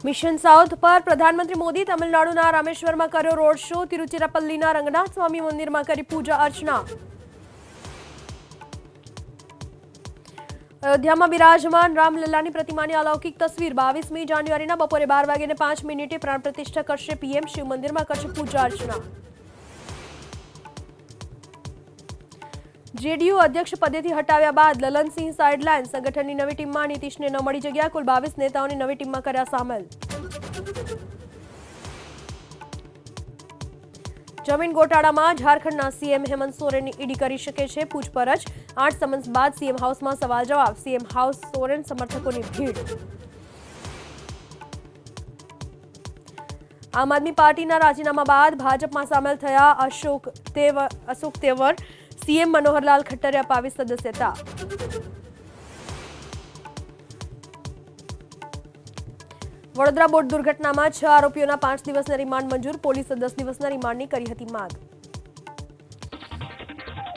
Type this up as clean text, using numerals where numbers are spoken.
Mission south પર પ્રધાનમંત્રી મોદી તમિલનાડુના રામેશ્વરમાં કર્યો રોડ શો। તિરુચિરાપલ્લીના રંગનાથ સ્વામી મંદિરમાં કરી પૂજા અર્ચના। અયોધ્યામાં બિરાજમાન રામલલ્લાની પ્રતિમાની અલૌકિક તસવીર। 22મી જાન્યુઆરીના બપોરે 12:05 પ્રાણ પ્રતિષ્ઠા કરશે પીએમ। શિવ મંદિરમાં કરશે પૂજા અર્ચના। जेडीयू अध्यक्ष पदेથી हटाव्या बाद ललनसिंह साइडलाइन। संगठनની નવી ટીમમાં નીતિશને ન મળી જગ્યા। કુલ 22 નેતાઓને નવી ટીમમાં કર્યા સામેલ। જમીન ગોટાળામાં ઝારખંડના સીએમ હેમંત સોરેનની ઈડી કરી શકે છે પૂછપરછ। 8 સમન્સ બાદ સીએમ હાઉસમાં સવાલ જવાબ। સીએમ હાઉસ સોરેન સમर्थકોની ભીડ। આમ આદમી પાર્ટીના રાજીનામા બાદ ભાજપમાં સામેલ થયા અશોક તેવર। सीएम मनोहरलाल खट्टरे अपावी सदस्यता। वडोदरा बोट दुर्घटना में 6 आरोपीओं 5 दिवसना रिमांड मंजूर। पोलीसे 10 दिवसना रिमांडनी करी हती मांग।